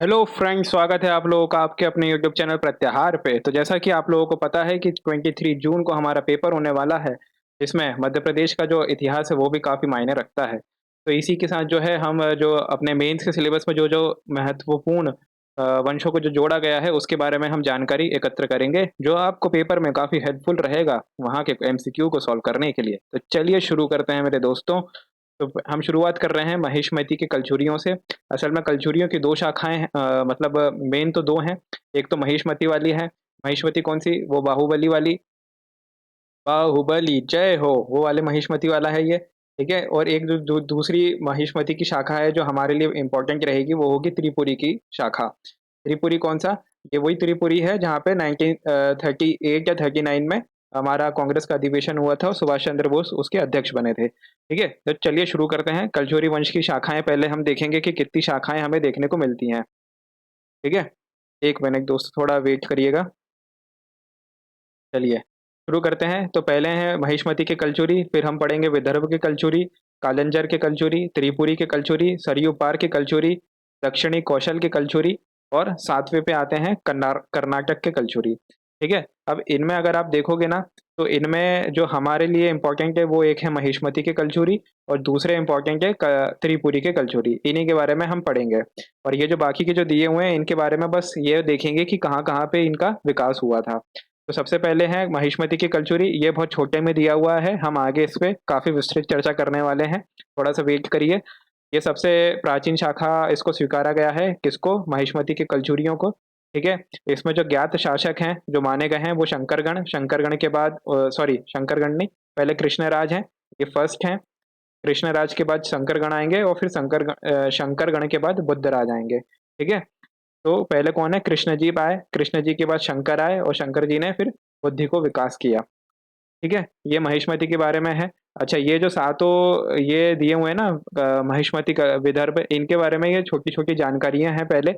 Hello friends, स्वागत है आप लोगों का आपके अपने यूट्यूब चैनल प्रत्याहार पे। तो जैसा कि आप लोगों को पता है कि 23 जून को हमारा पेपर होने वाला है, इसमें मध्य प्रदेश का जो इतिहास है वो भी काफ़ी मायने रखता है। तो इसी के साथ जो है हम जो अपने मेंस के सिलेबस में जो-जो महत्वपूर्ण वंशों को जो जोड़ा गया है उसके बारे में हम जानकारी एकत्र करेंगे, जो आपको पेपर में काफ़ी हेल्पफुल रहेगा वहाँ के एमसीक्यू को सॉल्व करने के लिए। तो चलिए शुरू करते हैं मेरे दोस्तों। तो हम शुरुआत कर रहे हैं महिष्मती के कलचुरियों से। असल में कलचुरियों की 2 शाखाएँ हैं, मतलब मेन तो 2 हैं। एक तो महिष्मती वाली है। महिष्मती कौन-सी? वो बाहुबली वाली। बाहुबली जय हो! वो वाले महिष्मती वाला है ये, ठीक है? और एक जो दूसरी महिष्मती की शाखा है जो हमारे लिए इम्पोर्टेंट रहेगी, वो होगी त्रिपुरी की शाखा। त्रिपुरी कौन-सा? ये वही त्रिपुरी है जहाँ पे 38 या 39 में हमारा कांग्रेस का अधिवेशन हुआ था और सुभाष चंद्र बोस उसके अध्यक्ष बने थे, ठीक है? तो चलिए शुरू करते हैं। कलचुरी वंश की शाखाएँ पहले हम देखेंगे कि कितनी शाखाएँ हमें देखने को मिलती हैं, ठीक है? 1 मिनट दोस्त थोड़ा वेट करिएगा। चलिए, शुरू करते हैं। तो पहले हैं महिष्मती के कलचुरी, फिर हम पढ़ेंगे विदर्भ के कलचुरी, कालिंजर के कलचुरी, त्रिपुरी के कलचुरी, सरयू पार के कलचुरी, दक्षिणी कौशल के कलचुरी और 7वें पे आते हैं कर्नाटक के कलचुरी, ठीक है? अब इनमें अगर आप देखोगे ना, तो इनमें जो हमारे लिए इम्पोर्टेंट है वो एक है महिष्मती के कलचुरी और दूसरे इम्पोर्टेंट है क त्रिपुरी के कलचुरी, इन्हीं के बारे में हम पढ़ेंगे। और ये जो बाकी के जो दिए हुए हैं, इनके बारे में बस ये देखेंगे कि कहाँ-कहाँ पे इनका विकास हुआ था। तो सबसे पहले है महिष्मती की कलचुरी, ये बहुत छोटे में दिया हुआ है, हम आगे इस पे काफ़ी विस्तृत चर्चा करने वाले हैं, थोड़ा-सा वेट करिए। ये सबसे प्राचीन शाखा इसको स्वीकारा गया है, किसको? महिष्मती के कलचुरियों को, ठीक है? इसमें जो ज्ञात शासक हैं, जो माने गए हैं वो शंकरगण, शंकरगण के बाद सॉरी शंकरगण नहीं, पहले कृष्णराज हैं, ये फर्स्ट हैं, कृष्णराज के बाद शंकरगण आएँगे और फिर शंकरगण के बाद बुद्धराज आएँगे, ठीक है? तो पहले कौन है? कृष्ण जी आए, कृष्ण जी के बाद शंकर आए और शंकर जी ने फिर बुद्धि को विकास किया, ठीक है? ये महिष्मती के बारे में है। अच्छा, ये जो सातों ये दिए हुए हैं ना, महिष्मती का विदर्भ, इनके बारे में ये छोटी-छोटी जानकारियाँ हैं पहले,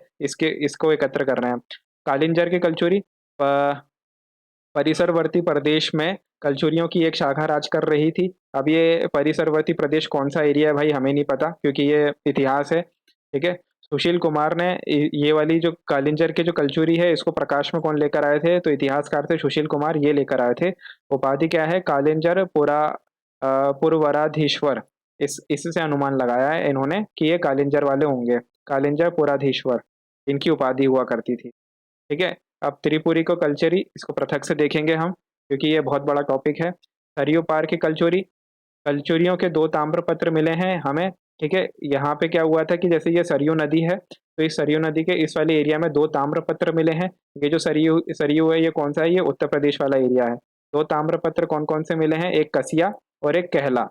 इसको एकत्र कर रहे हैं। कालिंजर की कलचुरी, परिसरवर्ती प्रदेश में कलचुरियों की एक शाखा राज कर रही थी। अब ये परिसरवर्ती प्रदेश कौन-सा एरिया है भाई हमें नहीं पता, क्योंकि ये इतिहास है, ठीक है? सुशील कुमार ने ये वाली जो कालिंजर के जो कलचुरी है इसको प्रकाश में कौन लेकर आए थे? तो इतिहासकार थे सुशील कुमार, ये लेकर आए थे। उपाधि क्या है? कालिंजर पुरवराधीश्वर। इस इससे अनुमान लगाया है इन्होंने कि ये कालिंजर वाले होंगे। कालिंजर पुराधीश्वर, इनकी उपाधि हुआ करती थी। ठीक है? अब त्रिपुरी को कल्चरी, इसको पृथक से देखेंगे हम, क्योंकि ये बहुत बड़ा टॉपिक है। सरयू पार की कलचुरी, कलचुरियों के 2 ताम्रपत्र मिले हैं हमें, ठीक है? यहाँ पे क्या हुआ था कि जैसे ये सरयू नदी है, तो इस सरयू नदी के इस वाले एरिया में 2 ताम्रपत्र मिले हैं। ये जो सरयू सरयू है, ये कौन-सा है? ये उत्तर प्रदेश वाला एरिया है। 2 ताम्रपत्र कौन-कौन से मिले हैं? एक कसिया और एक कहला,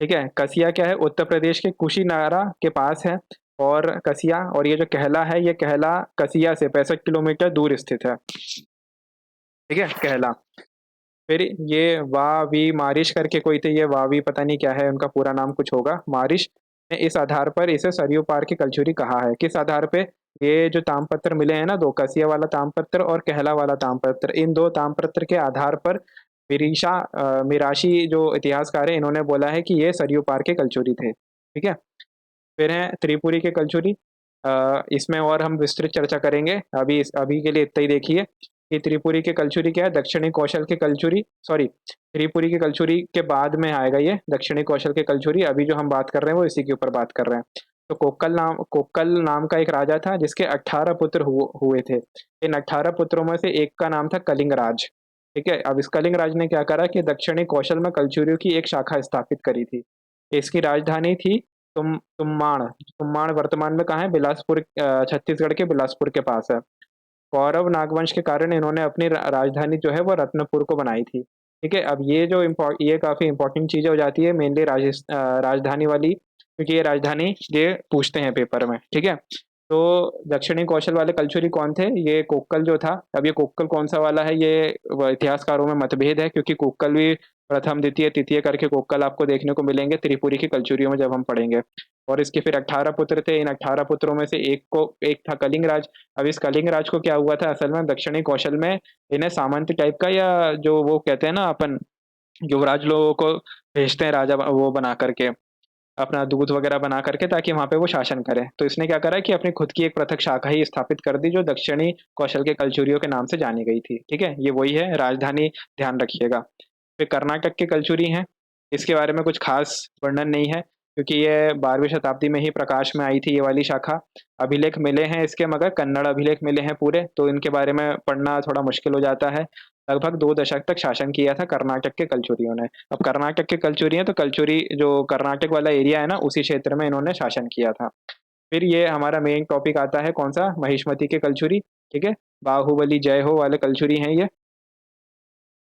ठीक है? कसिया क्या है? उत्तर प्रदेश के कुशीनारा के पास है और कसिया, और ये जो कहला है, ये कहला कसिया से 65 किलोमीटर दूर स्थित है, ठीक है? कहला। फिर ये वी मारिश करके कोई थे, ये वावी पता नहीं क्या है, उनका पूरा नाम कुछ होगा, मारिश ने इस आधार पर इसे सरयू पार की कलचुरी कहा है। किस आधार पे? ये जो ताम्रपत्र मिले हैं ना 2, कसिया वाला ताम्रपत्र और कहला वाला ताम्रपत्र, इन 2 ताम्रपत्र के आधार पर मिराशी जो इतिहासकार हैं, इन्होंने बोला है कि ये सरयू पार के कलचुरी थे, ठीक है? फिर हैं त्रिपुरी के कलचुरी। इसमें और हम विस्तृत चर्चा करेंगे। अभी के लिए इतना ही देखिए कि त्रिपुरी के कलचुरी क्या है, दक्षिणी कौशल के कलचुरी, सॉरी, त्रिपुरी के कलचुरी के बाद में आएगा ये दक्षिणी कौशल के कलचुरी। अभी जो हम बात कर रहे हैं वो इसी के ऊपर बात कर रहे हैं। तो कोक्कल नाम का एक राजा था जिसके 18 पुत्र हुए थे। इन 18 पुत्रों में से एक का नाम था कलिंगराज, ठीक है? अब इस कलिंगराज ने क्या करा कि दक्षिणी कौशल में कलचुरियों की एक शाखा स्थापित करी थी। इसकी राजधानी थी तुम्बाड़ वर्तमान में कहाँ है? बिलासपुर, छत्तीसगढ़ के बिलासपुर के पास है। पौरव नागवंश के कारण इन्होंने अपनी राजधानी जो है वो रत्नपुर को बनाई थी, ठीक है? अब ये काफ़ी इम्पोर्टेंट चीज़ें हो जाती है मेनली राजधानी वाली, क्योंकि ये राजधानी ये पूछते हैं पेपर में, ठीक है? तो दक्षिणी कौशल वाले कलचुरी कौन थे? ये कोक्कल जो था। अब ये कोक्कल कौन-सा वाला है, ये इतिहासकारों में मतभेद है, क्योंकि कोक्कल भी प्रथम, द्वितीय, तृतीय करके कोक्कल आपको देखने को मिलेंगे त्रिपुरी की कलचुरियों में जब हम पढ़ेंगे। और इसके फिर 18 पुत्र थे, इन 18 पुत्रों में से एक था कलिंग। अब इस कलिंग राज को क्या हुआ था असल में, दक्षिणी कौशल में इन्हें सामंत टाइप का, या जो वो कहते हैं ना अपन युवराज लोगों को भेजते हैं राजा वो बना करके, अपना दूध वगैरह बना करके, ताकि वहाँ पे वो शासन करें। तो इसने क्या करा कि अपनी खुद की एक पृथक शाखा ही स्थापित कर दी, जो दक्षिणी कौशल के कलचुरियों के नाम से जानी गई थी। ठीक है, ये वही है, राजधानी ध्यान रखिएगा। फिर कर्नाटक के कलचुरी हैं, इसके बारे में कुछ खास वर्णन नहीं है, क्योंकि ये 12वीं शताब्दी में ही प्रकाश में आई थी ये वाली शाखा। अभिलेख मिले हैं इसके, मगर कन्नड़ अभिलेख मिले हैं पूरे, तो इनके बारे में पढ़ना थोड़ा मुश्किल हो जाता है। लगभग 2 दशक तक शासन किया था कर्नाटक के कलचुरियों ने। अब कर्नाटक के कलचुरी हैं, तो कलचुरी जो कर्नाटक वाला एरिया है ना, उसी क्षेत्र में इन्होंने शासन किया था। फिर ये हमारा मेन टॉपिक आता है कौन सा, महिष्मती के कलचुरी। ठीक है, बाहुबली जय हो वाले कलचुरी हैं ये,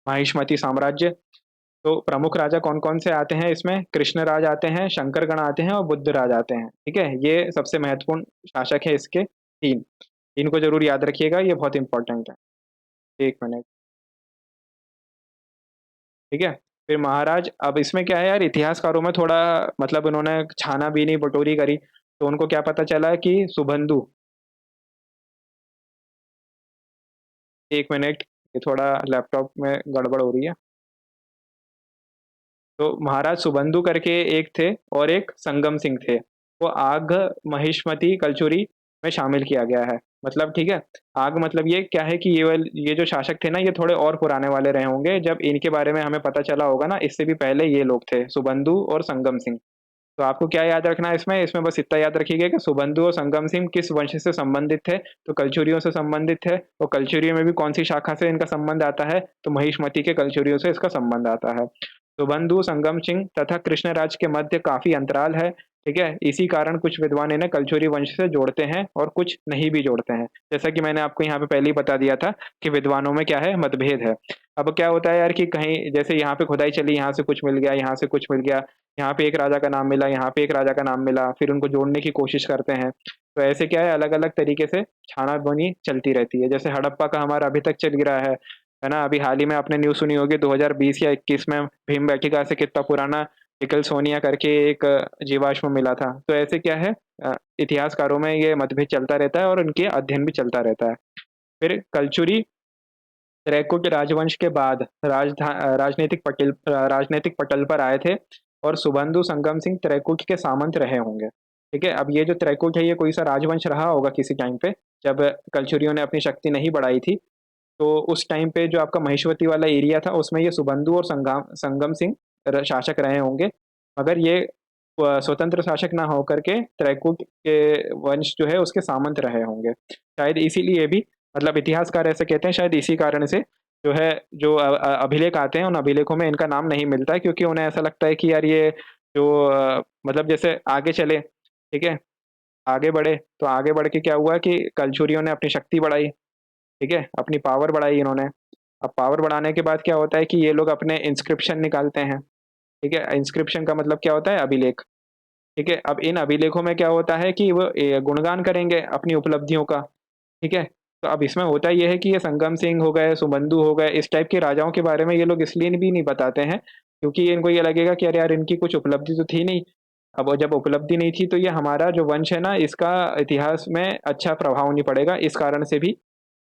महिष्मती साम्राज्य। तो प्रमुख राजा कौन-कौन से आते हैं इसमें, कृष्णराज आते हैं, शंकरगण आते हैं और बुद्धराज आते हैं। ठीक है, ये सबसे महत्वपूर्ण शासक है इसके 3। इनको ज़रूर याद रखिएगा, ये बहुत इम्पोर्टेंट है। 1 मिनट, ठीक है? फिर महाराज, अब इसमें क्या है यार, इतिहासकारों में थोड़ा मतलब उन्होंने छाना-बीनी बटोरी करी, तो उनको क्या पता चला कि सुबंधु, 1 मिनट, ये थोड़ा लैपटॉप में गड़बड़ हो रही है। तो महाराज सुबंधु करके एक थे और एक संगम सिंह थे। वो आग महिष्मती कलचुरी में शामिल किया गया है। मतलब ठीक है, आग मतलब ये क्या है कि ये जो शासक थे ना, ये थोड़े और पुराने वाले रहे होंगे। जब इनके बारे में हमें पता चला होगा ना, इससे भी पहले ये लोग थे, सुबंधु और संगम सिंह। तो आपको क्या याद रखना है इसमें? इसमें बस इतना याद रखिएगा कि सुबंधु और संगम सिंह किस वंश से संबंधित थे, तो कलचुरियों से संबंधित थे। और कलचुरियों में भी कौन-सी शाखा से इनका संबंध आता है, तो महिष्मती के कलचुरियों से इसका संबंध आता है। सुबंधु, संगम सिंह तथा कृष्णराज के मध्य काफ़ी अंतराल है, ठीक है? इसी कारण कुछ विद्वान इन्हें कलचुरी वंश से जोड़ते हैं और कुछ नहीं भी जोड़ते हैं। जैसा कि मैंने आपको यहाँ पे पहले ही बता दिया था कि विद्वानों में क्या है, मतभेद है। अब क्या होता है यार कि कहीं जैसे यहाँ पे खुदाई चली, यहाँ से कुछ मिल गया, यहाँ से कुछ मिल गया, यहाँ पे एक राजा का नाम मिला, यहाँ पे एक राजा का नाम मिला, फिर उनको जोड़ने की कोशिश करते हैं। तो ऐसे क्या है, अलग-अलग तरीके से छाना-बीनी चलती रहती है। जैसे हड़प्पा का हमारा अभी तक चल ही रहा है ना? अभी हाल ही में आपने न्यूज़ सुनी होगी, 2020 या 21 में भीमबेटका से कितना पुराना निकल सोनिया करके एक जीवाश्म मिला था। तो ऐसे क्या है, इतिहासकारों में ये मतभेद चलता रहता है और उनके अध्ययन भी चलता रहता है। फिर कलचुरी त्रैकुट राजवंश के बाद राजनीतिक पटल पर आए थे और सुबंधु संगम सिंह त्रैकुट के सामंत रहे होंगे। ठीक है, अब ये जो त्रैकुट है, ये कोई सा राजवंश रहा होगा किसी टाइम पे, जब कलचुरियों ने अपनी शक्ति नहीं बढ़ाई थी। तो उस टाइम पे जो आपका महेश्वती वाला एरिया था, उसमें ये सुबंधु और संगम सिंह शासक रहे होंगे। मगर ये स्वतंत्र शासक ना होकर के त्रैकुट के वंश जो है उसके सामंत रहे होंगे। शायद इसीलिए भी, मतलब इतिहासकार ऐसे कहते हैं, शायद इसी कारण से जो है, जो अभिलेख आते हैं, उन अभिलेखों में इनका नाम नहीं मिलता है, क्योंकि उन्हें ऐसा लगता है कि यार ये जो मतलब जैसे आगे चले, ठीक है? आगे बढ़े, तो आगे बढ़ के क्या हुआ कि कलचुरियों ने अपनी शक्ति बढ़ाई, ठीक है? अपनी पावर बढ़ाई इन्होंने। अब पावर बढ़ाने के बाद क्या होता है कि ये लोग अपने इंस्क्रिप्शन निकालते हैं, ठीक है? इंस्क्रिप्शन का मतलब क्या होता है, अभिलेख, ठीक है? अब इन अभिलेखों में क्या होता है कि वो गुणगान करेंगे अपनी उपलब्धियों का, ठीक है? तो अब इसमें होता ये है कि ये संगम सिंह हो गए, सुबंधु हो गए, इस टाइप के राजाओं के बारे में ये लोग इसलिए भी नहीं बताते हैं, क्योंकि इनको ये लगेगा कि अरे यार, इनकी कुछ उपलब्धि तो थी नहीं। अब वो जब उपलब्धि नहीं थी, तो ये हमारा जो वंश है ना, इसका इतिहास में अच्छा प्रभाव नहीं पड़ेगा। इस कारण से भी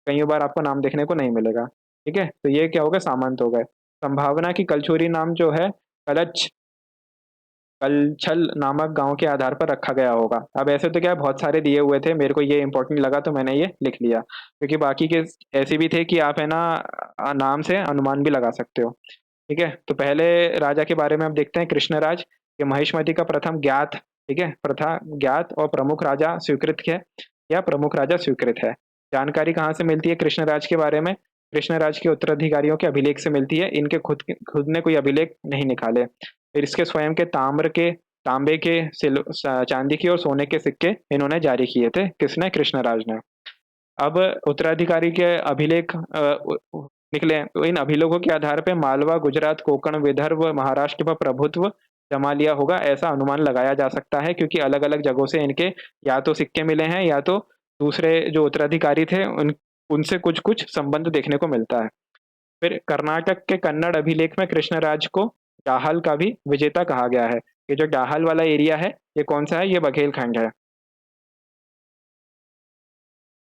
कई बार आपको नाम देखने को नहीं मिलेगा, ठीक है? तो ये क्या हो गए, सामंत हो गए। संभावना की कलचुरी नाम जो है, कलच कलछल नामक गाँव के आधार पर रखा गया होगा। अब ऐसे तो क्या है, बहुत सारे दिए हुए थे, मेरे को ये इम्पोर्टेंट लगा तो मैंने ये लिख लिया। क्योंकि बाकी के ऐसे भी थे कि आप है ना, नाम से अनुमान भी लगा सकते हो। ठीक है? तो पहले राजा के बारे में अब देखते हैं, कृष्णराज। ये महिष्मती का प्रथम ज्ञात, ठीक है? प्रथा ज्ञात और प्रमुख राजा स्वीकृत है, या प्रमुख राजा स्वीकृत है। जानकारी कहाँ से मिलती है कृष्णराज के बारे में? कृष्णराज के उत्तराधिकारियों के अभिलेख से मिलती है। इनके खुद ने कोई अभिलेख नहीं निकाले। फिर इसके स्वयं के तांबे के, चांदी के और सोने के सिक्के इन्होंने जारी किए थे। किसने? कृष्णराज ने। अब उत्तराधिकारी के अभिलेख निकले, तो इन अभिलेखों के आधार पे मालवा, गुजरात, कोंकण, विदर्भ, महाराष्ट्र पर प्रभुत्व जमा लिया होगा, ऐसा अनुमान लगाया जा सकता है, क्योंकि अलग-अलग जगहों से इनके या तो सिक्के मिले हैं, या तो दूसरे जो उत्तराधिकारी थे उनसे कुछ-कुछ संबंध देखने को मिलता है। फिर कर्नाटक के कन्नड़ अभिलेख में कृष्णराज को डाहल का भी विजेता कहा गया है। ये जो डाहल वाला एरिया है, ये कौन-सा है? ये बघेलखंड है।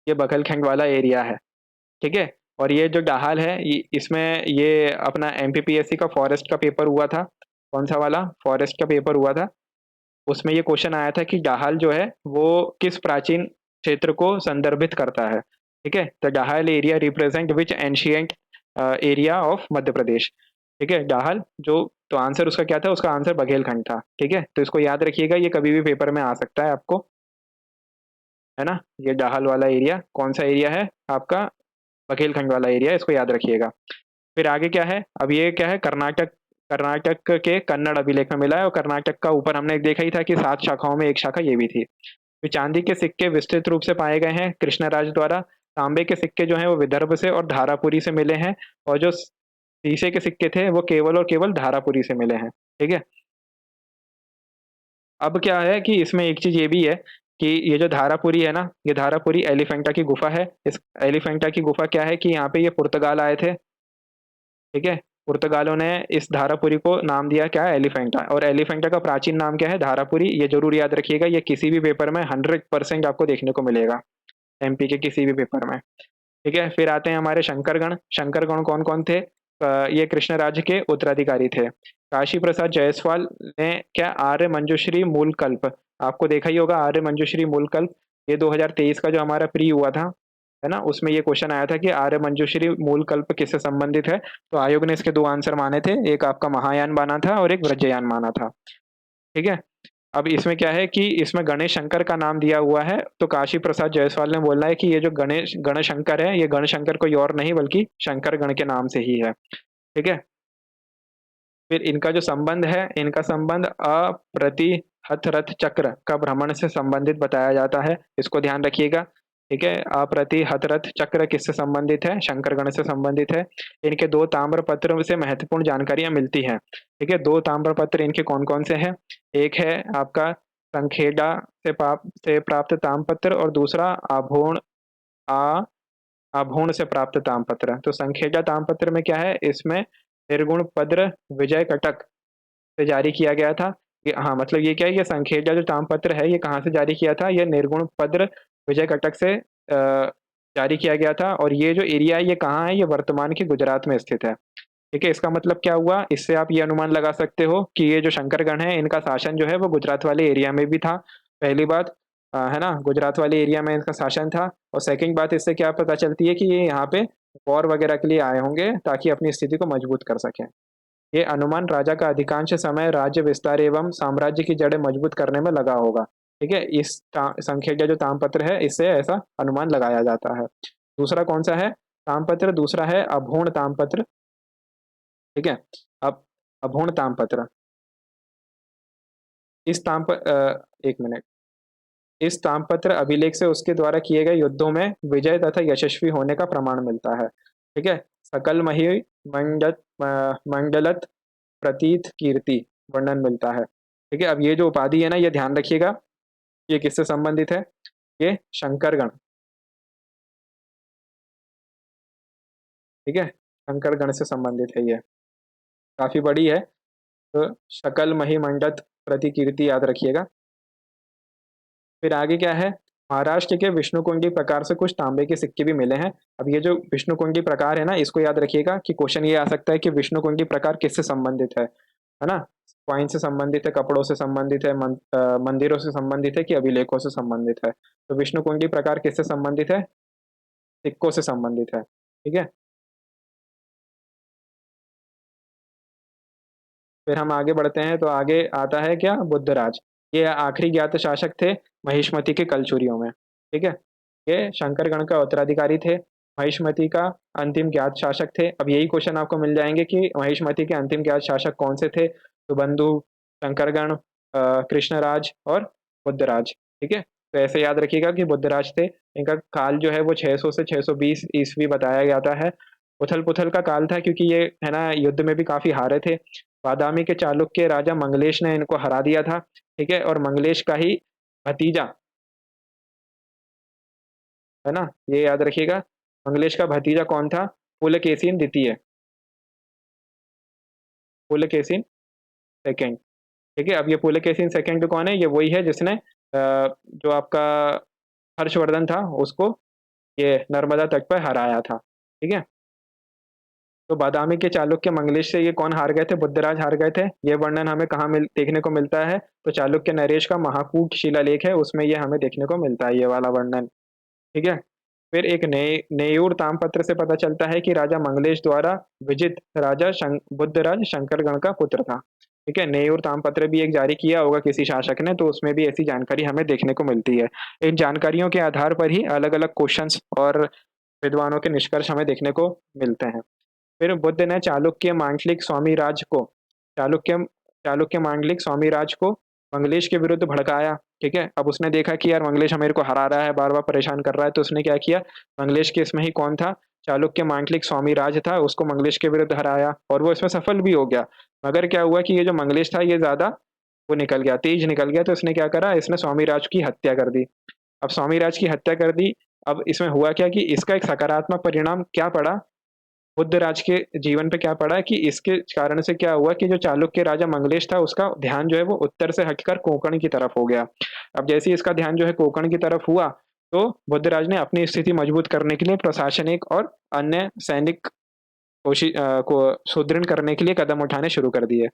ये बघेलखंड वाला एरिया है, ठीक है? और ये जो डाहल है, इसमें ये अपना एमपीपीएससी का फॉरेस्ट का पेपर हुआ था। कौन-सा वाला? फॉरेस्ट का पेपर हुआ था। उसमें ये क्वेश्चन आया था कि डाहल जो है वो किस प्राचीन क्षेत्र को संदर्भित करता है। ठीक है, the Dahal area represent which ancient area of Madhya Pradesh. ठीक है, डाहल जो, तो आंसर उसका क्या था, उसका आंसर बघेलखंड था। ठीक है, तो इसको याद रखिएगा, ये कभी भी पेपर में आ सकता है आपको, है ना। ये डाहल वाला एरिया कौन सा एरिया है आपका, बघेलखंड वाला एरिया, इसको याद रखिएगा। फिर आगे क्या है, अब ये क्या है, कर्नाटक, कर्नाटक के कन्नड़ अभिलेख में मिला है, और कर्नाटक का ऊपर हमने देखा ही था कि 7 शाखाओं में एक शाखा ये भी थी। फिर चांदी के सिक्के विस्तृत रूप से पाए गए हैं कृष्णराज द्वारा। तांबे के सिक्के जो हैं वो विदर्भ से और धारापुरी से मिले हैं, और जो शीशे के सिक्के थे वो केवल और केवल धारापुरी से मिले हैं। ठीक है, अब क्या है कि इसमें एक चीज ये भी है कि ये जो धारापुरी है ना, ये धारापुरी एलिफेंटा की गुफा है। इस एलिफेंटा की गुफा क्या है कि यहाँ पे ये पुर्तगाल आए थे। ठीक है, पुर्तगालों ने इस धारापुरी को नाम दिया क्या, एलिफेंटा, और एलिफेंटा का प्राचीन नाम क्या है, धारापुरी। ये जरूर याद रखिएगा, ये किसी भी पेपर में 100% आपको देखने को मिलेगा, एमपी के किसी भी पेपर में। ठीक है, फिर आते हैं हमारे शंकरगण। शंकरगण कौन कौन थे, ये कृष्ण राज्य के उत्तराधिकारी थे। काशी प्रसाद जायसवाल ने क्या आर्य मंजूश्री मूल कल्प, आपको देखा ही होगा आर्य मंजूश्री मूल कल्प, ये 2023 का जो हमारा प्री हुआ था, है ना, उसमें ये क्वेश्चन आया था कि आर्य मंजूश्री मूल कल्प किससे संबंधित है। तो आयोग ने इसके दो आंसर माने थे, एक आपका महायान माना था और एक वज्रयान माना था। ठीक है, अब इसमें क्या है कि इसमें गणेश शंकर का नाम दिया हुआ है, तो काशी प्रसाद जायसवाल ने बोला है कि ये जो गणेश गणशंकर है, ये गणशंकर कोई और नहीं बल्कि शंकर गण के नाम से ही है। ठीक है, फिर इनका जो संबंध है, इनका संबंध अप्रतिहत रथ चक्र का भ्रमण से संबंधित बताया जाता है, इसको ध्यान रखिएगा। ठीक है, अप्रतिहत रथ चक्र किससे संबंधित है, शंकर गण से संबंधित है। इनके दो ताम्र पत्र से महत्वपूर्ण जानकारियां मिलती हैं। ठीक है, दो ताम्र पत्र इनके कौन कौन से हैं, एक है आपका संखेड़ा से प्राप्त ताम्रपत्र, और दूसरा आभोण आ आभोण से प्राप्त ताम्रपत्र। तो संखेड़ा ताम्रपत्र में क्या है, इसमें निर्गुण पद्र विजय कटक से जारी किया गया था। ये, हाँ मतलब ये क्या है, ये संखेड़ा जो ताम्रपत्र है ये कहाँ से जारी किया था, ये निर्गुण पद्र विजय कटक से जारी किया गया था। और ये जो एरिया है ये कहाँ है, ये वर्तमान के गुजरात में स्थित है। ठीक है, इसका मतलब क्या हुआ, इससे आप ये अनुमान लगा सकते हो कि ये जो शंकरगण है इनका शासन जो है वो गुजरात वाले एरिया में भी था। पहली बात, है ना, गुजरात वाले एरिया में इनका शासन था। और सेकंड बात, इससे क्या पता चलती है कि ये यहाँ पे वॉर वगैरह के लिए आए होंगे ताकि अपनी स्थिति को मजबूत कर सकें। ये अनुमान राजा का अधिकांश समय राज्य विस्तार एवं साम्राज्य की जड़ें मजबूत करने में लगा होगा। ठीक है, इस संख्या जो ताम्रपत्र है इससे ऐसा अनुमान लगाया जाता है। दूसरा कौन सा है ताम्रपत्र, दूसरा है अभोण ताम्रपत्र। ठीक है, अब अभोण ताम्रपत्र, इस ताम्र एक मिनट, इस ताम्रपत्र अभिलेख से उसके द्वारा किए गए युद्धों में विजय तथा यशस्वी होने का प्रमाण मिलता है। ठीक है, सकल मही मंडलत प्रतीत कीर्ति वर्णन मिलता है। ठीक है, अब ये जो उपाधि है ना, ये ध्यान रखिएगा, ये किससे संबंधित है, ये शंकरगण। ठीक है, शंकरगण से संबंधित है, ये काफी बड़ी है। तो सकल महिमंडत प्रतिकीर्ति याद रखिएगा। फिर आगे क्या है, महाराष्ट्र के विष्णुकुंडी प्रकार से कुछ तांबे के सिक्के भी मिले हैं। अब ये जो विष्णुकुंडी प्रकार है ना, इसको याद रखिएगा कि क्वेश्चन ये आ सकता है कि विष्णुकुंडी प्रकार किससे संबंधित है ना, क्वाइन से संबंधित है, कपड़ों से संबंधित है, मंदिरों से संबंधित है, कि अभिलेखों से संबंधित है। तो विष्णुकुंडी प्रकार किससे संबंधित है, सिक्कों से संबंधित है। ठीक है, फिर हम आगे बढ़ते हैं, तो आगे आता है क्या, बुद्धराज। ये आखिरी ज्ञात शासक थे महिष्मति के कलचुरियों में। ठीक है, ये शंकरगण का उत्तराधिकारी थे, महिष्मति का अंतिम ज्ञात शासक थे। अब यही क्वेश्चन आपको मिल जाएंगे कि महिष्मति के अंतिम ज्ञात शासक कौन से थे, तो बंधु, शंकरगण, कृष्णराज और बुद्धराज। ठीक है, तो ऐसे याद रखिएगा कि बुद्धराज थे। इनका काल जो है वो 600 से 620 ईस्वी बताया जाता है। उथल पुथल का काल था, क्योंकि ये है ना युद्ध में भी काफी हारे थे। बादामी के चालुक्य राजा मंगलेश ने इनको हरा दिया था। ठीक है, और मंगलेश का ही भतीजा, है ना, ये याद रखिएगा, मंगलेश का भतीजा कौन था, पुलकेशिन द्वितीय, पुलकेशिन सेकंड। ठीक है, अब ये पुलकेशिन सेकंड कौन है, ये वही है जिसने जो आपका हर्षवर्धन था उसको ये नर्मदा तट पर हराया था। ठीक है, तो बादामी के चालुक्य मंगलेश से ये कौन हार गए थे? बुद्धराज हार गए थे। ये वर्णन हमें कहाँ देखने को मिलता है? तो चालुक्य नरेश का महाकूट शिलालेख है, उसमें ये हमें देखने को मिलता है, ये वाला वर्णन। ठीक है। फिर एक नेयूर ताम्रपत्र से पता चलता है कि राजा मंगलेश द्वारा विजित राजा बुद्धराज शंकरगण का पुत्र था। ठीक है, नेयूर ताम्रपत्र भी एक जारी किया होगा किसी शासक ने, तो उसमें भी ऐसी जानकारी हमें देखने को मिलती है। इन जानकारियों के आधार पर ही अलग अलग क्वेश्चंस और विद्वानों के निष्कर्ष हमें देखने को मिलते हैं। फिर बुद्ध ने चालुक्य मांडलिक स्वामी राज को चालुक्य चालुक्य मांडलिक स्वामी राज को मंगलेश के विरुद्ध भड़काया। ठीक है, अब उसने देखा कि यार मंगलेश मेरे को हरा रहा है, बार बार परेशान कर रहा है, तो उसने क्या किया, मंगलेश के इसमें ही कौन था, चालुक्य मांडलिक स्वामी राज था, उसको मंगलेश के विरुद्ध हराया और वो इसमें सफल भी हो गया। मगर क्या हुआ कि ये जो मंगलेश था ये ज्यादा वो निकल गया, तेज निकल गया, तो इसने क्या करा, इसने स्वामी राज की हत्या कर दी। अब स्वामी राज की हत्या कर दी। अब इसमें हुआ क्या कि इसका एक सकारात्मक परिणाम क्या पड़ा बुद्धराज के जीवन पे, क्या पड़ा कि इसके कारण से क्या हुआ कि जो चालुक्य राजा मंगलेश था उसका ध्यान जो है वो उत्तर से हटकर कोंकण की तरफ हो गया। अब जैसे ही इसका ध्यान जो है कोंकण की तरफ हुआ, तो बुद्धराज ने अपनी स्थिति मजबूत करने के लिए प्रशासनिक और अन्य सैनिक को सुदृढ़ करने के लिए कदम उठाने शुरू कर दिए।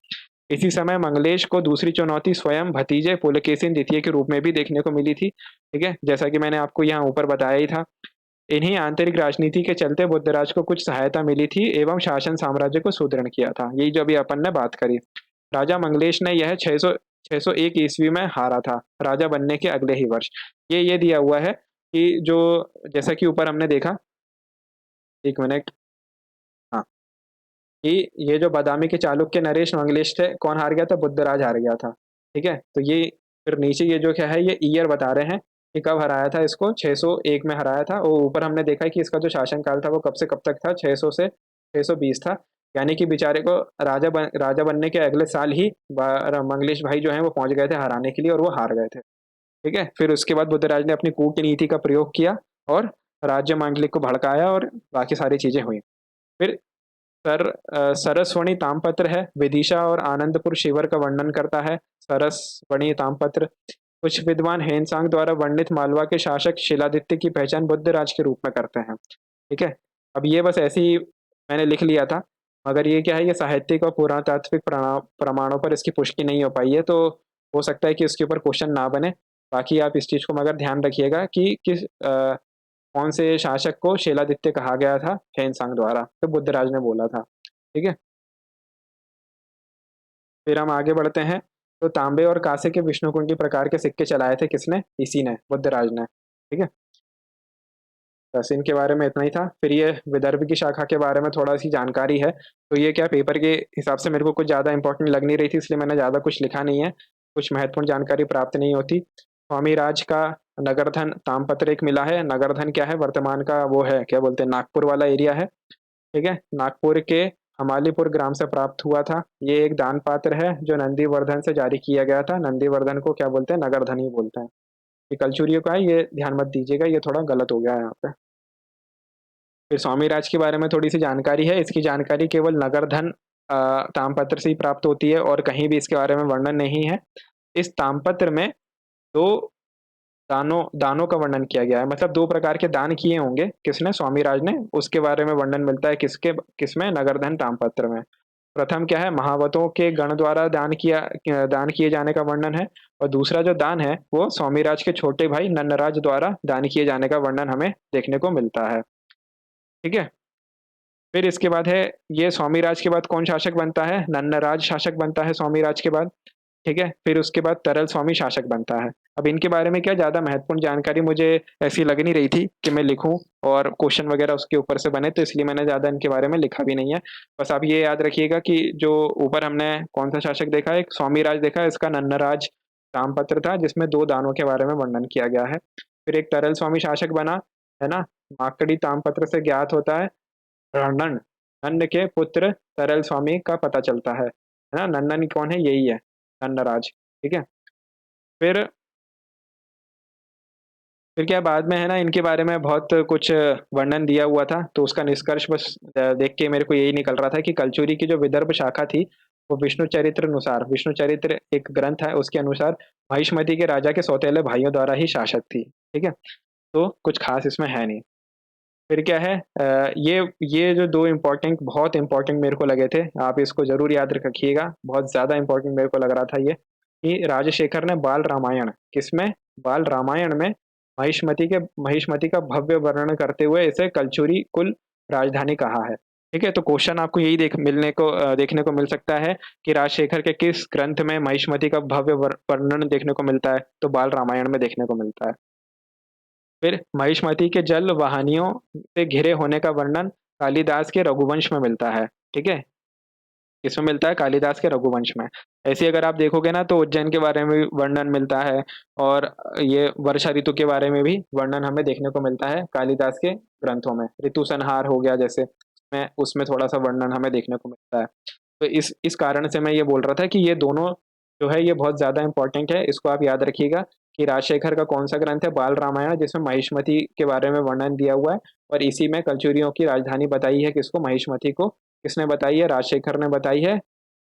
इसी समय मंगलेश को दूसरी चुनौती स्वयं भतीजे पुलकेशिन द्वितीय के रूप में भी देखने को मिली थी। ठीक है, जैसा कि मैंने आपको यहाँ ऊपर बताया ही था। इन्हीं आंतरिक राजनीति के चलते बुद्धराज को कुछ सहायता मिली थी एवं शासन साम्राज्य को सुदृढ़ किया था। यही जो अभी अपन ने बात करी। राजा मंगलेश ने यह 601 ईस्वी में हारा था, राजा बनने के अगले ही वर्ष। ये दिया हुआ है कि जो, जैसा कि ऊपर हमने देखा, एक मिनट, हाँ, कि ये जो बादामी के चालुक्य नरेश मंगलेश थे, कौन हार गया था? बुद्धराज हार गया था। ठीक है, तो ये फिर नीचे ये जो क्या है, ये ईयर बता रहे हैं कि कब हराया था इसको, 601 में हराया था। और ऊपर हमने देखा है कि इसका जो शासनकाल था वो कब से कब तक था, 600 से 620 था। यानी कि बेचारे को राजा बनने के अगले साल ही मंगलेश भाई जो है वो पहुंच गए थे हराने के लिए, और वो हार गए थे। ठीक है, फिर उसके बाद बुद्धराज ने अपनी कूटनीति का प्रयोग किया और राज्य मांडलिक को भड़काया और बाकी सारी चीजें हुई। फिर सरसवणी ताम्रपत्र है, विदिशा और आनंदपुर शिविर का वर्णन करता है। सरसवणी ताम्रपत्र कुछ विद्वान हेनसांग द्वारा वर्णित मालवा के शासक शिलादित्य की पहचान बुद्ध राज के रूप में करते हैं। ठीक है, अब ये बस ऐसे ही मैंने लिख लिया था, मगर ये क्या है, ये साहित्यिक और पुरातात्विक प्रमाणों पर इसकी पुष्टि नहीं हो पाई है, तो हो सकता है कि इसके ऊपर क्वेश्चन ना बने। बाकी आप इस चीज को मगर ध्यान रखिएगा कि कौन से शासक को शिलादित्य कहा गया था हेनसांग द्वारा, तो बुद्धराज ने बोला था। ठीक है, फिर हम आगे बढ़ते हैं। तो तांबे और कांसे के विष्णुकुंडी प्रकार के सिक्के चलाए थे किसने? इसी ने, बुद्धराज ने। ठीक है, बस इनके बारे में इतना ही था। फिर ये विदर्भ की शाखा के बारे में थोड़ा सी जानकारी है, तो ये क्या पेपर के हिसाब से मेरे को कुछ ज़्यादा इंपॉर्टेंट लग नहीं रही थी, इसलिए मैंने ज़्यादा कुछ लिखा नहीं है, कुछ महत्वपूर्ण जानकारी प्राप्त नहीं होती। स्वामी राज का नगरधन ताम्रपत्र एक मिला है। नगरधन क्या है? वर्तमान का वो है, क्या बोलते हैं, नागपुर वाला एरिया है। ठीक है, नागपुर के हमालीपुर ग्राम से प्राप्त हुआ था। ये एक दान पात्र है जो नंदीवर्धन से जारी किया गया था। नंदीवर्धन को क्या बोलते हैं? नगरधन ही बोलते हैं। ये कलचुरियों का है, ये ध्यान मत दीजिएगा, ये थोड़ा गलत हो गया है यहाँ पे। फिर स्वामी राज के बारे में थोड़ी सी जानकारी है। इसकी जानकारी केवल नगरधन ताम्रपत्र से ही प्राप्त होती है और कहीं भी इसके बारे में वर्णन नहीं है। इस ताम्रपत्र में दो दानों का वर्णन किया गया है, मतलब दो प्रकार के दान किए होंगे किसने? स्वामी राज ने। उसके बारे में वर्णन मिलता है किसमें? नगरधन ताम्रपत्र में। प्रथम क्या है? महावतों के गण द्वारा दान किए जाने का वर्णन है। और दूसरा जो दान है वो स्वामी राज के छोटे भाई नन्नराज द्वारा दान किए जाने का वर्णन हमें देखने को मिलता है। ठीक है, फिर इसके बाद है, ये स्वामी राज के बाद कौन शासक बनता है? नन्नराज शासक बनता है स्वामी राज के बाद। ठीक है, फिर उसके बाद तरल स्वामी शासक बनता है। अब इनके बारे में क्या ज़्यादा महत्वपूर्ण जानकारी मुझे ऐसी लग नहीं रही थी कि मैं लिखूं और क्वेश्चन वगैरह उसके ऊपर से बने, तो इसलिए मैंने ज़्यादा इनके बारे में लिखा भी नहीं है। बस आप ये याद रखिएगा कि जो ऊपर हमने कौन सा शासक देखा, एक स्वामी राज देखा, इसका नन्नराज ताम्रपत्र था जिसमें दो दानों के बारे में वर्णन किया गया है। फिर एक तरल स्वामी शासक बना, है ना, माकड़ी ताम्रपत्र से ज्ञात होता है नन्न। नन्न के पुत्र तरल स्वामी का पता चलता है ना। नन्नन कौन है? यही है, नन्नराज। ठीक है, फिर क्या बाद में है ना, इनके बारे में बहुत कुछ वर्णन दिया हुआ था, तो उसका निष्कर्ष बस देख के मेरे को यही निकल रहा था कि कलचुरी की जो विदर्भ शाखा थी वो विष्णु चरित्र अनुसार, विष्णु चरित्र एक ग्रंथ है उसके अनुसार महिष्मति के राजा के सौतेले भाइयों द्वारा ही शासक थी। ठीक है, तो कुछ खास इसमें है नहीं। फिर क्या है, ये जो दो इम्पोर्टेंट, बहुत इंपॉर्टेंट मेरे को लगे थे, आप इसको जरूर याद रखिएगा, बहुत ज़्यादा इंपॉर्टेंट मेरे को लग रहा था ये, कि राजशेखर ने बाल रामायण, किसमें, बाल रामायण में महिष्मति का भव्य वर्णन करते हुए इसे कलचुरी कुल राजधानी कहा है। ठीक है, तो क्वेश्चन आपको यही देखने को मिल सकता है कि राजशेखर के किस ग्रंथ में महिष्मति का भव्य वर्णन देखने को मिलता है, तो बाल रामायण में देखने को मिलता है। फिर महिष्मति के जल वाहिनियों से घिरे होने का वर्णन कालिदास के रघुवंश में मिलता है। ठीक है, किसमें मिलता है, कालिदास के रघुवंश में। ऐसे अगर आप देखोगे ना तो उज्जैन के बारे में भी वर्णन मिलता है, और ये वर्षा ऋतु के बारे में भी वर्णन हमें देखने को मिलता है कालिदास के ग्रंथों में। ऋतु संहार हो गया जैसे, मैं उसमें थोड़ा सा वर्णन हमें देखने को मिलता है। तो इस कारण से मैं ये बोल रहा था कि ये दोनों जो है ये बहुत ज्यादा इंपॉर्टेंट है, इसको आप याद रखिएगा कि राजशेखर का कौन सा ग्रंथ है, बाल रामायण, जिसमें महिष्मति के बारे में वर्णन दिया हुआ है, और इसी में कलचुरियों की राजधानी बताई है, किसको, महिष्मति को। किसने बताई है, राजशेखर ने बताई है।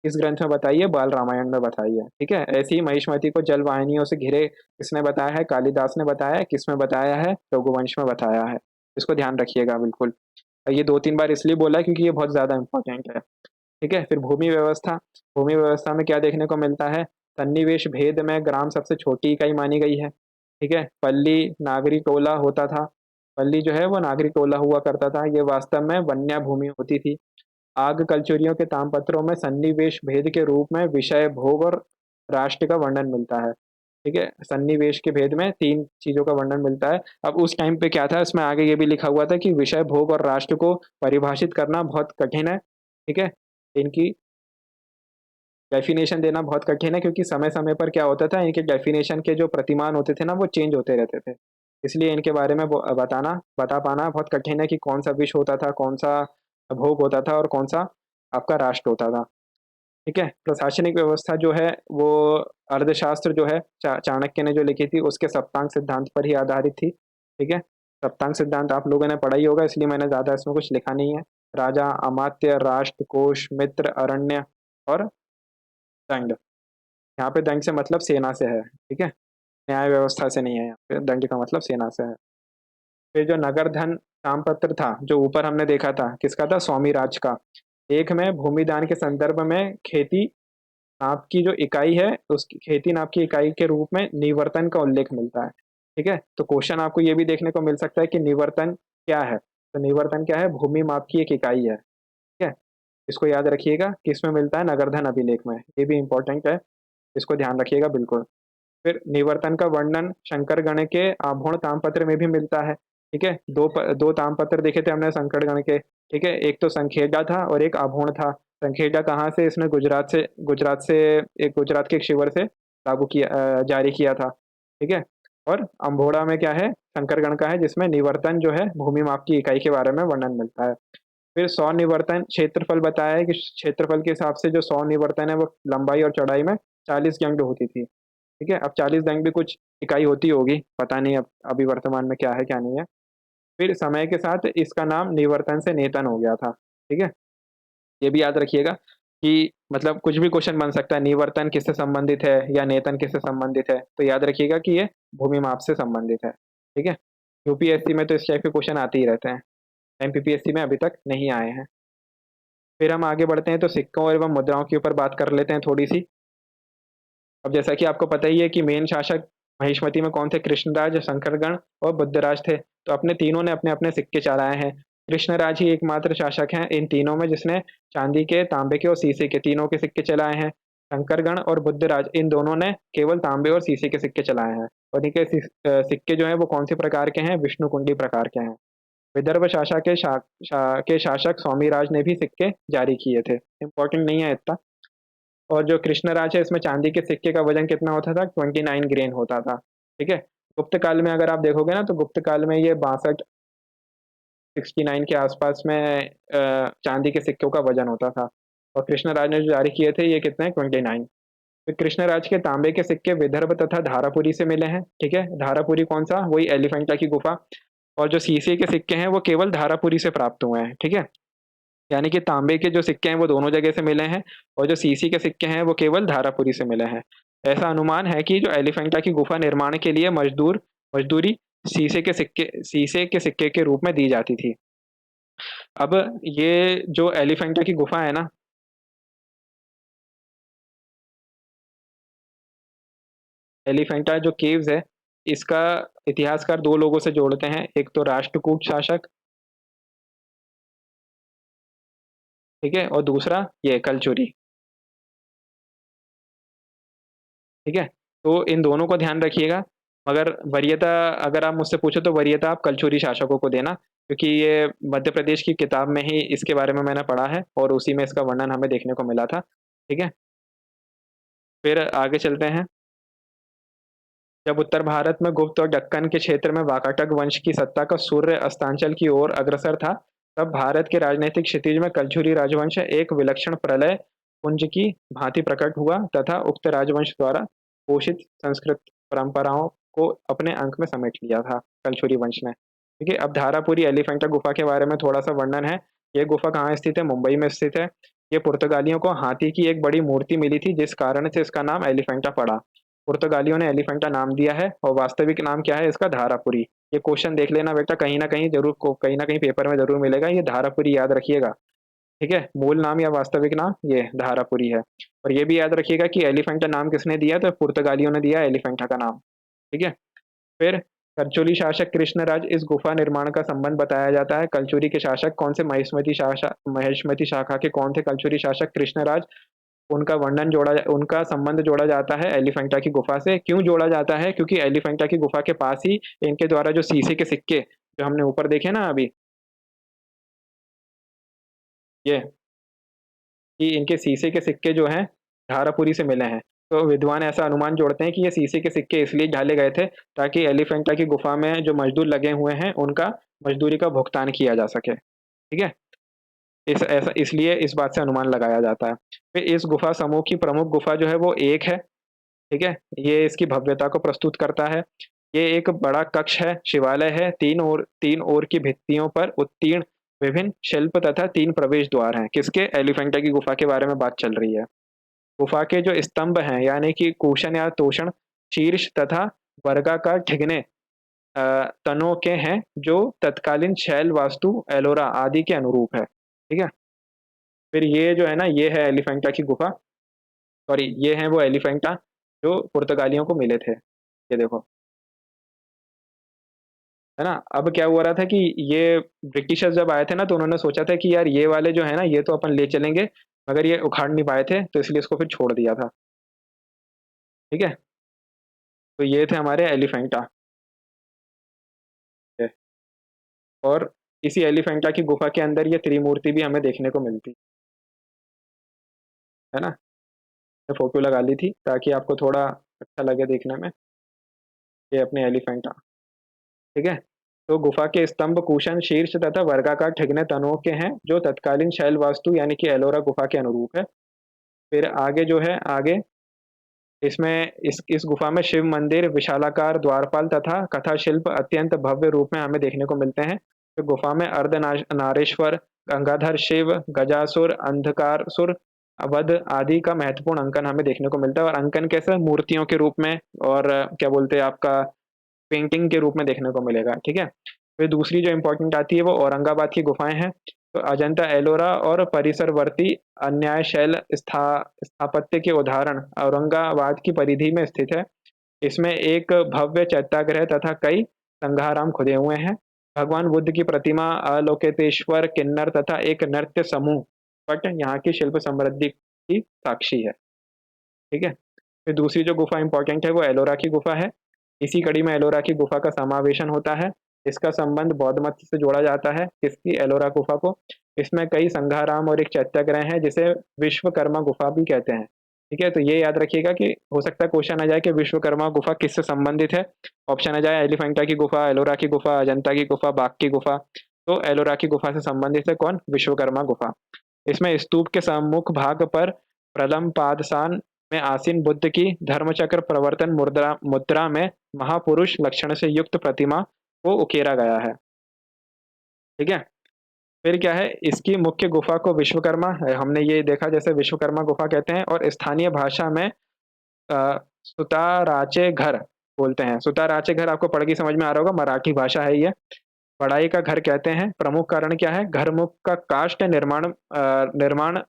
किस ग्रंथ में बताई है, बाल रामायण में बताई है। ठीक है, ऐसी ही महिष्मति को जल वाहिनियों से घिरे किसने बताया है, कालिदास ने बताया है। किस में बताया है, रघुवंश में बताया है। इसको ध्यान रखिएगा बिल्कुल। ये दो तीन बार इसलिए बोला है क्योंकि ये बहुत ज्यादा इंपॉर्टेंट है। ठीक है, फिर भूमि व्यवस्था। भूमि व्यवस्था में क्या देखने को मिलता है, सन्निवेश भेद में ग्राम सबसे छोटी इकाई मानी गई है। ठीक है, पल्ली नागरी टोला होता था, पल्ली जो है वो नागरी टोला हुआ करता था, ये वास्तव में वन्या भूमि होती थी। आग कलचुरियों के तामपत्रों में सन्निवेश भेद के रूप में विषय, भोग और राष्ट्र का वर्णन मिलता है। ठीक है, सन्निवेश के भेद में तीन चीजों का वर्णन मिलता है। अब उस टाइम पे क्या था, इसमें आगे ये भी लिखा हुआ था कि विषय, भोग और राष्ट्र को परिभाषित करना बहुत कठिन है। ठीक है, इनकी डेफिनेशन देना बहुत कठिन है, क्योंकि समय समय पर क्या होता था, इनके डेफिनेशन के जो प्रतिमान होते थे ना वो चेंज होते रहते थे। इसलिए इनके बारे में बता पाना बहुत कठिन है कि कौन सा विष होता था, कौन सा भोग होता था, और कौन सा आपका राष्ट्र होता था। ठीक है, प्रशासनिक व्यवस्था जो है वो अर्थशास्त्र जो है चाणक्य ने जो लिखी थी उसके सप्तांग सिद्धांत पर ही आधारित थी। ठीक है, सप्तांग सिद्धांत आप लोगों ने पढ़ा ही होगा, इसलिए मैंने ज्यादा इसमें कुछ लिखा नहीं है। राजा, अमात्य, राष्ट्र, कोश, मित्र, अरण्य और दंड। यहाँ पे दंड से मतलब सेना से है। ठीक है, न्याय व्यवस्था से नहीं है, यहाँ पे दंड का मतलब सेना से है। फिर जो नगर धन तामपत्र था, जो ऊपर हमने देखा था, किसका था, स्वामी राज का। एक में भूमिदान के संदर्भ में खेती नाप की जो इकाई है, उसकी खेती नाप की इकाई के रूप में निवर्तन का उल्लेख मिलता है। ठीक है, तो क्वेश्चन आपको ये भी देखने को मिल सकता है कि निवर्तन क्या है, तो निवर्तन क्या है, भूमि माप की एक इकाई है। ठीक है, इसको याद रखिएगा, किसमें मिलता है, नगरधन अभिलेख में। ये भी इंपॉर्टेंट है, इसको ध्यान रखिएगा बिल्कुल। फिर निवर्तन का वर्णन शंकर गण के आभोण तामपत्र में भी मिलता है। ठीक है, दो तामपत्र देखे थे हमने शंकर गण के। ठीक है, एक तो संखेड़ा था और एक आभोण था। संखेड़ा कहाँ से, इसने गुजरात से एक, गुजरात के एक शिविर से जारी किया था। ठीक है, और अम्भोड़ा में क्या है, शंकर गण का है, जिसमें निवर्तन जो है भूमि माप की इकाई के बारे में वर्णन मिलता है। फिर 100 निवर्तन क्षेत्रफल बताया है कि क्षेत्रफल के हिसाब से जो 100 निवर्तन है वो लंबाई और चौड़ाई में 40 गंड होती थी। ठीक है, अब 40 दंड भी कुछ इकाई होती होगी, पता नहीं अब अभी वर्तमान में क्या है क्या नहीं है। फिर समय के साथ इसका नाम निवर्तन से नेतन हो गया था। ठीक है, ये भी याद रखिएगा कि मतलब कुछ भी क्वेश्चन बन सकता है, निवर्तन किससे संबंधित है या नेतन किससे संबंधित है, तो याद रखिएगा कि ये भूमि माप से संबंधित है। ठीक है, यूपीएससी में तो इस टाइप के क्वेश्चन आते ही रहते हैं, एमपीपीएससी में अभी तक नहीं आए हैं। फिर हम आगे बढ़ते हैं तो सिक्कों एवं मुद्राओं के ऊपर बात कर लेते हैं थोड़ी सी। अब जैसा कि आपको पता ही है कि मेन शासक महिष्मती में कौन थे, कृष्णराज, शंकरगण और बुद्धराज थे। तो अपने तीनों ने अपने अपने सिक्के चलाए हैं। कृष्णराज ही एकमात्र शासक हैं इन तीनों में जिसने चांदी के, तांबे के और शीशे के तीनों के सिक्के चलाए हैं। शंकरगण और बुद्धराज इन दोनों ने केवल तांबे और शीशे के सिक्के चलाए हैं। और इनके सिक्के जो हैं वो कौन से प्रकार के हैं, विष्णुकुंडी प्रकार के हैं। विदर्भ के शासक स्वामीराज ने भी सिक्के जारी किए थे, इंपॉर्टेंट नहीं है इतना। और जो कृष्णराज है इसमें चांदी के सिक्के का वजन कितना होता था, 29 ग्रेन होता था। ठीक है, गुप्त काल में अगर आप देखोगे ना तो गुप्त काल में ये 69 के आसपास में चांदी के सिक्कों का वजन होता था। और कृष्णराज ने जो जारी किए थे ये कितने, 29। फिर कृष्णराज के तांबे के सिक्के विदर्भ तथा धारापुरी से मिले हैं। ठीक है, धारापुरी कौन सा, वही एलिफेंटा की गुफा। और जो शीशे के सिक्के हैं वो केवल धारापुरी से प्राप्त हुए हैं। ठीक है, यानी कि तांबे के जो सिक्के हैं वो दोनों जगह से मिले हैं, और जो सीसी के सिक्के हैं वो केवल धारापुरी से मिले हैं। ऐसा अनुमान है कि जो एलिफेंटा की गुफा निर्माण के लिए मजदूरी शीशे के सिक्के के रूप में दी जाती थी। अब ये जो एलिफेंटा की गुफा है ना, एलिफेंटा जो केव्स है, इसका इतिहासकार दो लोगों से जोड़ते हैं, एक तो राष्ट्रकूट शासक, ठीक है, और दूसरा ये कलचुरी, ठीक है। तो इन दोनों को ध्यान रखिएगा, मगर वरीयता अगर आप मुझसे पूछो तो वरीयता आप कलचुरी शासकों को देना, क्योंकि ये मध्य प्रदेश की किताब में ही इसके बारे में मैंने पढ़ा है और उसी में इसका वर्णन हमें देखने को मिला था, ठीक है। फिर आगे चलते हैं। जब उत्तर भारत में गुप्त और दक्कन के क्षेत्र में वाकाटक वंश की सत्ता का सूर्य अस्तांचल की ओर अग्रसर था, तब भारत के राजनीतिक क्षितिज में कलचुरी राजवंश एक विलक्षण प्रलय पुंज की भांति प्रकट हुआ तथा उक्त राजवंश द्वारा पोषित संस्कृत परंपराओं को अपने अंक में समेट लिया था कलचुरी वंश ने, ठीक है। अब धारापुरी एलिफेंटा गुफा के बारे में थोड़ा सा वर्णन है। ये गुफा कहाँ स्थित है? मुंबई में स्थित है। ये पुर्तगालियों को हाथी की एक बड़ी मूर्ति मिली थी, जिस कारण से इसका नाम एलिफेंटा पड़ा। पुर्तगालियों ने एलिफेंटा नाम दिया है और वास्तविक नाम क्या है इसका? धारापुरी। ये क्वेश्चन देख लेना बेटा, कहीं ना कहीं जरूर कहीं ना कहीं पेपर में जरूर मिलेगा, ये धारापुरी याद रखिएगा, ठीक है। मूल नाम या वास्तविक नाम ये धारापुरी है। और ये भी याद रखिएगा कि एलिफेंटा नाम किसने दिया? तो पुर्तगालियों ने दिया एलिफेंटा का नाम, ठीक है। फिर कलचुरी शासक कृष्णराज, इस गुफा निर्माण का संबंध बताया जाता है। कलचुरी के शासक कौन से? महेशमती शाखा के कौन थे कलचुरी शासक? कृष्णराज। उनका संबंध जोड़ा जाता है एलिफेंटा की गुफा से। क्यों जोड़ा जाता है? क्योंकि एलिफेंटा की गुफा के पास ही इनके द्वारा जो शीशे के सिक्के जो हमने ऊपर देखे ना अभी, ये कि इनके शीशे के सिक्के जो हैं धारापुरी से मिले हैं। तो विद्वान ऐसा अनुमान जोड़ते हैं कि ये शीशे के सिक्के इसलिए ढाले गए थे ताकि एलिफेंटा की गुफा में जो मजदूर लगे हुए हैं उनका मजदूरी का भुगतान किया जा सके, ठीक है। इस ऐसा इसलिए इस बात से अनुमान लगाया जाता है। फिर इस गुफा समूह की प्रमुख गुफा जो है वो एक है, ठीक है। ये इसकी भव्यता को प्रस्तुत करता है। ये एक बड़ा कक्ष है, शिवालय है, तीन ओर की भित्तियों पर उत्तीर्ण विभिन्न शिल्प तथा तीन प्रवेश द्वार हैं। किसके? एलिफेंटा की गुफा के बारे में बात चल रही है। गुफा के जो स्तंभ हैं यानी कि कुशन या तोषण, शीर्ष तथा वर्गाकार ठिगने तनों के हैं जो तत्कालीन शैल वास्तु एलोरा आदि के अनुरूप है, ठीक है। फिर ये जो है ना, ये है एलिफेंटा की गुफा, सॉरी ये है वो एलिफेंटा जो पुर्तगालियों को मिले थे, ये देखो, है ना। अब क्या हुआ रहा था कि ये ब्रिटिशर्स जब आए थे ना, तो उन्होंने सोचा था कि यार ये वाले जो है ना ये तो अपन ले चलेंगे, मगर ये उखाड़ नहीं पाए थे, तो इसलिए इसको फिर छोड़ दिया था, ठीक है। तो ये थे हमारे एलिफेंटा, और इसी एलिफेंटा की गुफा के अंदर ये त्रिमूर्ति भी हमें देखने को मिलती है ना। मैं फोटो लगा ली थी ताकि आपको थोड़ा अच्छा लगे देखने में। ये अपने एलिफेंटा, ठीक है। तो गुफा के स्तंभ कुशन शीर्ष तथा वर्गाकार ठिगने तनों के हैं जो तत्कालीन शैल वास्तु यानी कि एलोरा गुफा के अनुरूप है। फिर आगे जो है, आगे इसमें इस गुफा में शिव मंदिर, विशालाकार द्वारपाल तथा कथा शिल्प अत्यंत भव्य रूप में हमें देखने को मिलते हैं। तो गुफा में नारेश्वर, गंगाधर शिव, गजासुर, अंधकारसुर, वध आदि का महत्वपूर्ण अंकन हमें देखने को मिलता है। और अंकन कैसे? मूर्तियों के रूप में, और क्या बोलते हैं आपका, पेंटिंग के रूप में देखने को मिलेगा, ठीक है। फिर दूसरी जो इम्पोर्टेंट आती है वो औरंगाबाद की गुफाएं हैं। तो अजंता एलोरा और परिसरवर्ती अन्याय शैल स्थापत्य के उदाहरण औरंगाबाद की परिधि में स्थित है। इसमें एक भव्य चैत्याग्रह तथा कई संघाराम खुदे हुए हैं। भगवान बुद्ध की प्रतिमा, अलोकेतेश्वर किन्नर तथा एक नृत्य समूह पट यहाँ की शिल्प समृद्धि की साक्षी है, ठीक है। फिर दूसरी जो गुफा इंपॉर्टेंट है वो एलोरा की गुफा है। इसी कड़ी में एलोरा की गुफा का समावेशन होता है। इसका संबंध बौद्ध मत से जोड़ा जाता है। किसकी? एलोरा गुफा को। इसमें कई संघाराम और एक चैत्याग्रह है जिसे विश्वकर्मा गुफा भी कहते हैं, ठीक है। तो ये याद रखिएगा कि हो सकता है क्वेश्चन आ जाए कि विश्वकर्मा गुफा किससे संबंधित है। ऑप्शन आ जाए एलिफेंटा की गुफा, एलोरा की गुफा, अजंता की गुफा, बाघ की गुफा। तो एलोरा की गुफा से संबंधित है कौन? विश्वकर्मा गुफा। इसमें स्तूप के सम्मुख भाग पर प्रलम पादसान में आसीन बुद्ध की धर्मचक्र प्रवर्तन मुद्रा मुद्रा में महापुरुष लक्षण से युक्त प्रतिमा को उकेरा गया है, ठीक है। फिर क्या है, इसकी मुख्य गुफा को विश्वकर्मा, हमने ये देखा जैसे विश्वकर्मा गुफा कहते हैं, और स्थानीय भाषा में सुताराचे घर बोलते हैं। सुताराचे घर आपको पढ़ के समझ में आ रहा होगा, मराठी भाषा है ये। पढ़ाई का घर कहते हैं। प्रमुख कारण क्या है? घरमुख का काष्ठ निर्माण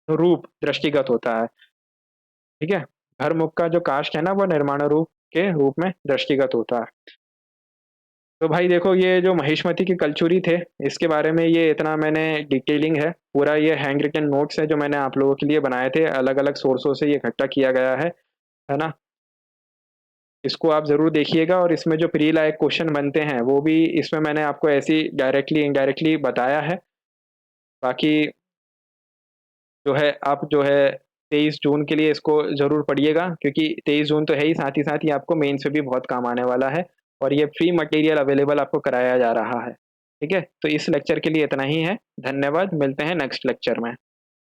रूप दृष्टिगत होता है। ठीक है? घरमुख का जो काष्ठ है ना, वो निर्माण रूप के रूप में दृष्टिगत होता है। तो भाई देखो, ये जो महिष्मति की कलचुरी थे, इसके बारे में ये इतना मैंने डिटेलिंग है, पूरा ये हैंड रिटन नोट्स है जो मैंने आप लोगों के लिए बनाए थे, अलग-अलग सोर्सों से ये इकट्ठा किया गया है ना? इसको आप ज़रूर देखिएगा और इसमें जो प्री लायक क्वेश्चन बनते हैं, वो भी इसमें मैंने आपको ऐसे ही डायरेक्टली, इनडायरेक्टली बताया है। बाकी जो है, आप जो है 23 जून के लिए इसको ज़रूर पढ़िएगा, क्योंकि 23 जून तो है ही, साथ ही साथ ये आपको मेंस में भी बहुत काम आने वाला है और ये फ्री मटेरियल अवेलेबल आपको कराया जा रहा है। ठीक है? तो इस लेक्चर के लिए इतना ही है। धन्यवाद, मिलते हैं नेक्स्ट लेक्चर में।